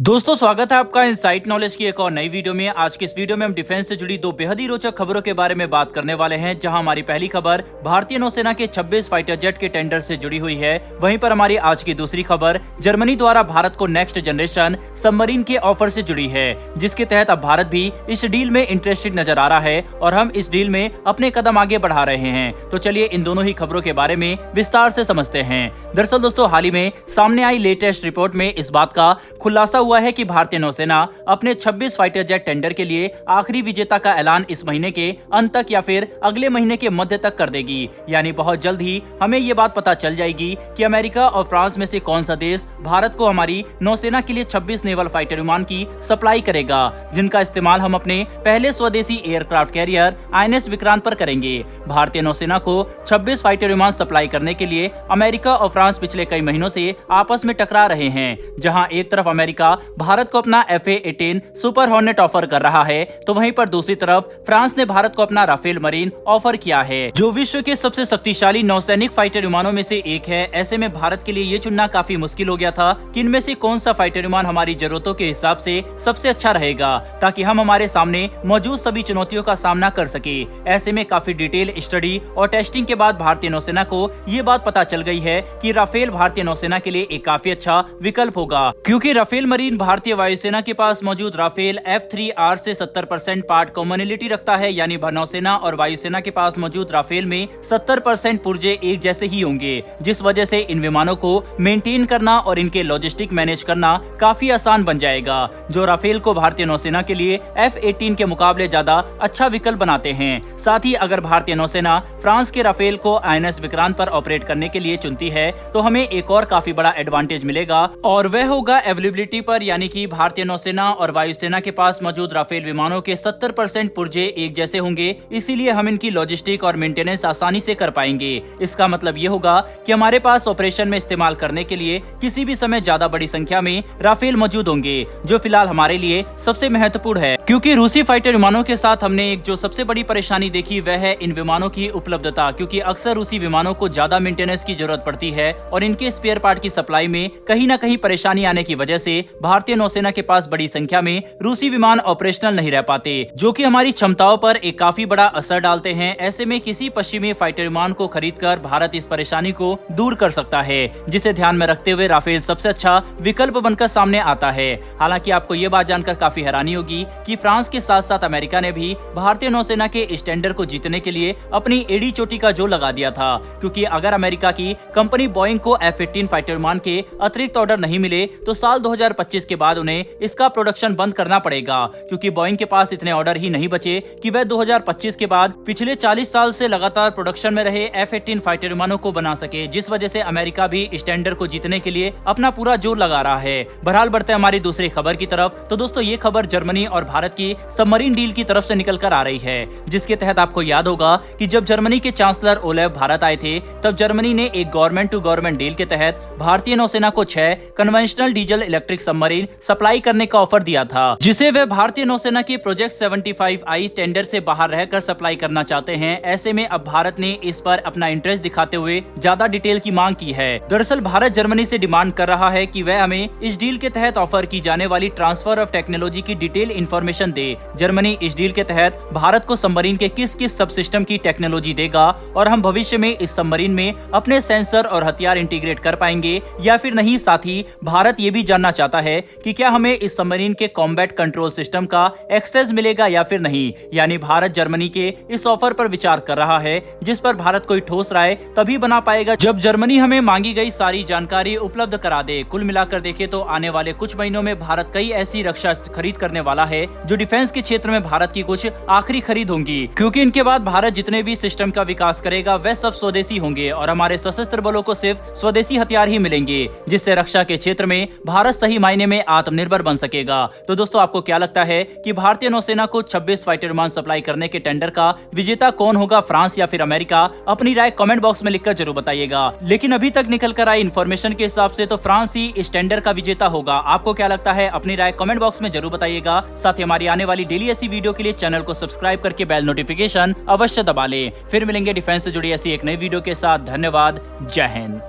दोस्तों स्वागत है आपका इनसाइट नॉलेज की एक और नई वीडियो में। आज की इस वीडियो में हम डिफेंस से जुड़ी दो बेहद ही रोचक खबरों के बारे में बात करने वाले हैं। जहां हमारी पहली खबर भारतीय नौसेना के 26 फाइटर जेट के टेंडर से जुड़ी हुई है, वहीं पर हमारी आज की दूसरी खबर जर्मनी द्वारा भारत को नेक्स्ट जनरेशन सबमरीन के ऑफर से जुड़ी है, जिसके तहत अब भारत भी इस डील में इंटरेस्टेड नजर आ रहा है और हम इस डील में अपने कदम आगे बढ़ा रहे हैं। तो चलिए इन दोनों ही खबरों के बारे में विस्तार से समझते हैं। दरअसल दोस्तों हाल ही में सामने आई लेटेस्ट रिपोर्ट में इस बात का खुलासा हुआ है कि भारतीय नौसेना अपने 26 फाइटर जेट टेंडर के लिए आखिरी विजेता का ऐलान इस महीने के अंत तक या फिर अगले महीने के मध्य तक कर देगी। यानी बहुत जल्द ही हमें ये बात पता चल जाएगी कि अमेरिका और फ्रांस में से कौन सा देश भारत को हमारी नौसेना के लिए 26 नेवल फाइटर विमान की सप्लाई करेगा, जिनका इस्तेमाल हम अपने पहले स्वदेशी एयरक्राफ्ट कैरियर INS विक्रांत पर करेंगे। भारतीय नौसेना को 26 फाइटर विमान सप्लाई करने के लिए अमेरिका और फ्रांस पिछले कई महीनों से आपस में टकरा रहे हैं। जहां एक तरफ अमेरिका भारत को अपना FA-18 सुपर हॉर्नेट ऑफर कर रहा है, तो वहीं पर दूसरी तरफ फ्रांस ने भारत को अपना राफेल मरीन ऑफर किया है, जो विश्व के सबसे शक्तिशाली नौसैनिक फाइटर विमानों में से एक है। ऐसे में भारत के लिए ये चुनना काफी मुश्किल हो गया था कि इनमें से कौन सा फाइटर विमान हमारी जरूरतों के हिसाब से सबसे अच्छा रहेगा, ताकि हम हमारे सामने मौजूद सभी चुनौतियों का सामना कर सके। ऐसे में काफी डिटेल स्टडी और टेस्टिंग के बाद भारतीय नौसेना को ये बात पता चल गई है कि राफेल भारतीय नौसेना के लिए एक काफी अच्छा विकल्प होगा, क्योंकि राफेल मरीन भारतीय वायुसेना के पास मौजूद राफेल F3R से 70% पार्ट कॉमनलिटी रखता है। यानी नौसेना और वायुसेना के पास मौजूद राफेल में 70% पुर्जे एक जैसे ही होंगे, जिस वजह से इन विमानों को मेंटेन करना और इनके लॉजिस्टिक मैनेज करना काफी आसान बन जाएगा, जो राफेल को भारतीय नौसेना के लिए F-18 के मुकाबले ज्यादा अच्छा विकल्प बनाते हैं। साथ ही अगर भारतीय नौसेना फ्रांस के राफेल को INS विक्रांत पर ऑपरेट करने के लिए चुनती है, तो हमें एक और काफी बड़ा एडवांटेज मिलेगा, और वह होगा अवेलेबिलिटी पर। यानी कि भारतीय नौसेना और वायुसेना के पास मौजूद राफेल विमानों के 70% पुर्जे एक जैसे होंगे, इसीलिए हम इनकी लॉजिस्टिक और मेंटेनेंस आसानी से कर पाएंगे। इसका मतलब ये होगा कि हमारे पास ऑपरेशन में इस्तेमाल करने के लिए किसी भी समय ज्यादा बड़ी संख्या में राफेल मौजूद होंगे, जो फिलहाल हमारे लिए सबसे महत्वपूर्ण है। क्योंकि रूसी फाइटर विमानों के साथ हमने एक जो सबसे बड़ी परेशानी देखी वह है इन विमानों की उपलब्धता, क्योंकि अक्सर रूसी विमानों को ज्यादा मेंटेनेंस की जरूरत पड़ती है और इनके स्पेयर पार्ट की सप्लाई में कहीं न कहीं परेशानी आने की वजह से भारतीय नौसेना के पास बड़ी संख्या में रूसी विमान ऑपरेशनल नहीं रह पाते, जो कि हमारी क्षमताओं पर एक काफी बड़ा असर डालते हैं। ऐसे में किसी पश्चिमी फाइटर विमान को खरीदकर भारत इस परेशानी को दूर कर सकता है, जिसे ध्यान में रखते हुए राफेल सबसे अच्छा विकल्प बनकर सामने आता है। हालांकि आपको ये बात जानकर काफी हैरानी होगी कि फ्रांस के साथ साथ अमेरिका ने भी भारतीय नौसेना के इस टेंडर को जीतने के लिए अपनी एड़ी चोटी का जोर लगा दिया था, क्योंकि अगर अमेरिका की कंपनी बोइंग को F-18 फाइटर विमान के अतिरिक्त ऑर्डर नहीं मिले तो साल 2025 के बाद उन्हें इसका प्रोडक्शन बंद करना पड़ेगा, क्योंकि बोइंग के पास इतने ऑर्डर ही नहीं बचे कि वह 2025 के बाद पिछले 40 साल से लगातार प्रोडक्शन में रहे F-18 फाइटर विमानों को बना सके, जिस वजह से अमेरिका भी इस टेंडर को जीतने के लिए अपना पूरा जोर लगा रहा है। बहरहाल बढ़ते हैं हमारी दूसरी खबर की तरफ। तो दोस्तों ये खबर जर्मनी और भारत की सबमरीन डील की तरफ से निकल कर आ रही है, जिसके तहत आपको याद होगा कि जब जर्मनी के चांसलर ओलेफ भारत आए थे, तब जर्मनी ने एक गवर्नमेंट टू गवर्नमेंट डील के तहत भारतीय नौसेना को 6 conventional diesel electric submarine supply करने का ऑफर दिया था, जिसे वे भारतीय नौसेना की प्रोजेक्ट 75I टेंडर से बाहर रहकर सप्लाई करना चाहते हैं। ऐसे में अब भारत ने इस पर अपना इंटरेस्ट दिखाते हुए ज्यादा डिटेल की मांग की है। दरअसल भारत जर्मनी से डिमांड कर रहा है कि वह हमें इस डील के तहत ऑफर की जाने वाली ट्रांसफर ऑफ टेक्नोलॉजी की डिटेल इंफॉर्मेशन दे। जर्मनी इस डील के तहत भारत को सबमरीन के किस किस सब सिस्टम की टेक्नोलॉजी देगा, और हम भविष्य में इस सबमरीन में अपने सेंसर और हथियार इंटीग्रेट कर पाएंगे या फिर नहीं। साथ ही भारत ये भी जानना चाहता है कि क्या हमें इस सबमरीन के कॉम्बैट कंट्रोल सिस्टम का एक्सेस मिलेगा या फिर नहीं। यानी भारत जर्मनी के इस ऑफर पर विचार कर रहा है, जिस पर भारत कोई ठोस राय तभी बना पाएगा जब जर्मनी हमें मांगी गई सारी जानकारी उपलब्ध करा दे। कुल मिलाकर देखें तो आने वाले कुछ महीनों में भारत कई ऐसी रक्षा खरीद करने वाला है जो डिफेंस के क्षेत्र में भारत की कुछ आखिरी खरीद होंगी, क्योंकि इनके बाद भारत जितने भी सिस्टम का विकास करेगा वह सब स्वदेशी होंगे और हमारे सशस्त्र बलों को सिर्फ स्वदेशी हथियार ही मिलेंगे, जिससे रक्षा के क्षेत्र में भारत सही मायने में आत्मनिर्भर बन सकेगा। तो दोस्तों आपको क्या लगता है कि भारतीय नौसेना को 26 फाइटर विमान सप्लाई करने के टेंडर का विजेता कौन होगा, फ्रांस या फिर अमेरिका? अपनी राय कमेंट बॉक्स में लिखकर जरूर बताइएगा। लेकिन अभी तक निकल कर आई इन्फॉर्मेशन के हिसाब से तो फ्रांस ही इस टेंडर का विजेता होगा। आपको क्या लगता है? अपनी राय कमेंट बॉक्स में जरूर बताइएगा। साथ ही हमारी आने वाली डेली ऐसी वीडियो के लिए चैनल को सब्सक्राइब करके बेल नोटिफिकेशन अवश्य दबा लें। फिर मिलेंगे डिफेंस से जुड़ी ऐसी एक नई वीडियो के साथ। धन्यवाद। जय हिंद।